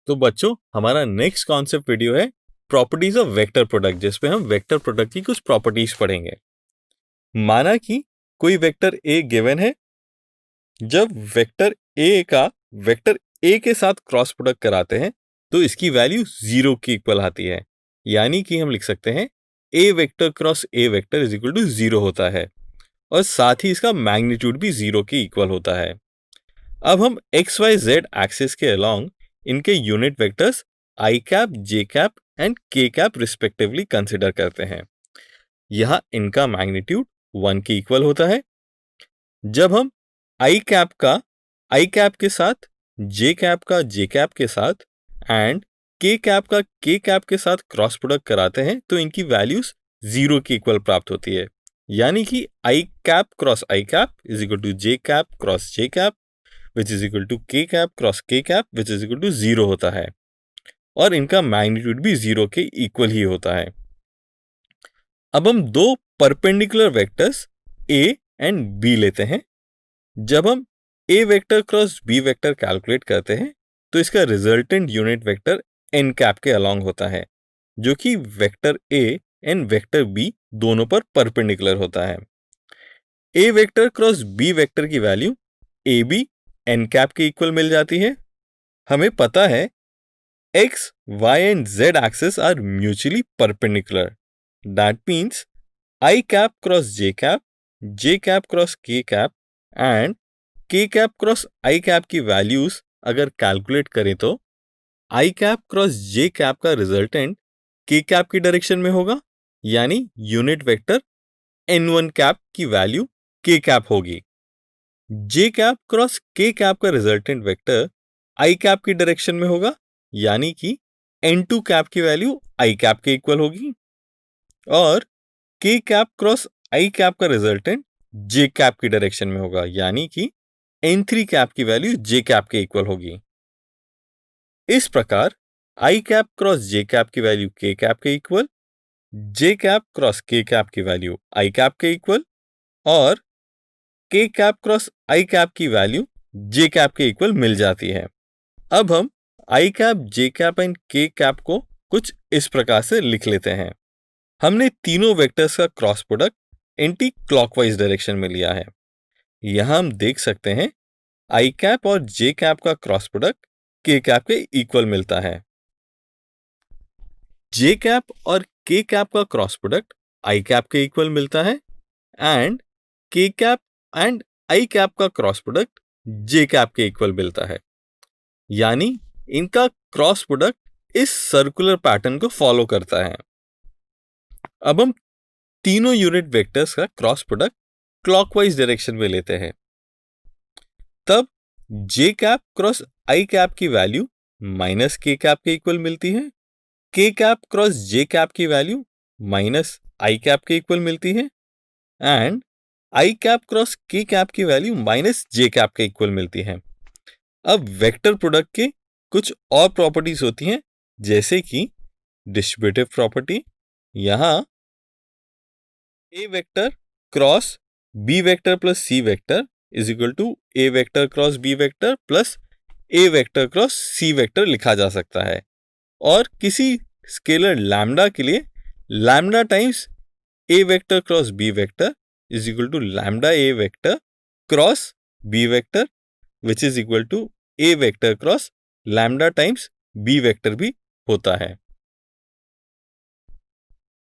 तो बच्चों, हमारा नेक्स्ट कॉन्सेप्ट वीडियो है प्रॉपर्टीज ऑफ वेक्टर प्रोडक्ट, जिसपे हम वेक्टर प्रोडक्ट की कुछ प्रॉपर्टीज पढ़ेंगे। माना कि कोई वेक्टर ए गिवन है। जब वेक्टर ए का वेक्टर ए के साथ क्रॉस प्रोडक्ट कराते हैं तो इसकी वैल्यू 0 के इक्वल आती है। यानी कि हम लिख सकते हैं A vector cross A vector is equal to 0 होता है और साथ ही इसका मैग्नीट्यूड भी 0 के इक्वल होता है। अब हम एक्स वाई जेड एक्सिस के अलोंग इनके unit vectors I cap, J cap and के कैप रिस्पेक्टिवली कंसिडर करते हैं। यहां इनका मैग्नीट्यूड 1 के इक्वल होता है। जब हम आई कैप का आई कैप के साथ, जे कैप का जे कैप के साथ एंड के कैप का के कैप के साथ क्रॉस प्रोडक्ट कराते हैं तो इनकी वैल्यूज 0 के इक्वल प्राप्त होती है। यानी कि I cap cross I cap is equal to J cap cross J cap which is equal to K cap cross K cap which is equal to 0 होता है और इनका मैग्नीट्यूड भी 0 के इक्वल ही होता है। अब हम दो perpendicular vectors A and B लेते हैं। जब हम A vector cross B vector calculate करते हैं तो इसका resultant unit vector N cap के अलोंग होता है, जो कि vector A and vector B दोनों पर परपेंडिकुलर होता है। A vector cross B vector की value A B N cap के इक्वल मिल जाती है। हमें पता है X, Y and Z axis are mutually perpendicular. That means I cap cross J cap cross K cap and के कैप क्रॉस आई कैप की वैल्यूज अगर कैलकुलेट करें तो आई कैप क्रॉस जे कैप का रिजल्टेंट के कैप की direction में होगा, यानी यूनिट वेक्टर n1 कैप की वैल्यू के कैप होगी। जे कैप क्रॉस के कैप का रिजल्टेंट वेक्टर आई कैप की डायरेक्शन में होगा, यानी कि n2 कैप की वैल्यू आई कैप के इक्वल होगी और के कैप क्रॉस आई कैप का रिजल्टेंट जे कैप की डायरेक्शन में होगा, यानी कि n3 कैप की वैल्यू जे कैप के इक्वल होगी। इस प्रकार आई कैप क्रॉस जे कैप की वैल्यू के कैप के इक्वल, जे कैप क्रॉस के कैप की वैल्यू आई कैप के इक्वल और के कैप क्रॉस आई कैप की वैल्यू जे कैप के इक्वल मिल जाती है। अब हम आई कैप, जे कैप एंड के कैप को कुछ इस प्रकार से लिख लेते हैं। हमने तीनों वेक्टर्स का cross product anti clockwise direction में लिया है। यहां हम देख सकते हैं आई कैप और जे कैप का क्रॉस प्रोडक्ट के कैप के इक्वल मिलता है। जे कैप और के कैप का क्रॉस प्रोडक्ट आई कैप के इक्वल मिलता है एंड के कैप एंड आई कैप का क्रॉस प्रोडक्ट जे कैप के इक्वल मिलता है। यानी इनका क्रॉस प्रोडक्ट इस सर्कुलर पैटर्न को फॉलो करता है। अब हम तीनों यूनिट वेक्टर्स का क्रॉस प्रोडक्ट क्लॉकवाइज डायरेक्शन में लेते हैं। तब जे कैप क्रॉस आई कैप की वैल्यू माइनस के कैप के इक्वल मिलती है, के कैप क्रॉस जे कैप की वैल्यू माइनस आई कैप के इक्वल मिलती है and I cap cross K cap की वैल्यू माइनस जे कैप के इक्वल मिलती है। अब वेक्टर प्रोडक्ट के कुछ और प्रॉपर्टीज होती हैं, जैसे कि डिस्ट्रीब्यूटिव प्रॉपर्टी। यहां A vector cross B vector plus C vector is equal to A vector cross B vector plus A vector cross C vector लिखा जा सकता है और किसी स्केलर लैम्डा के लिए lambda times A vector cross B vector is equal to lambda A vector cross B vector which is equal to A vector cross lambda times B vector भी होता है।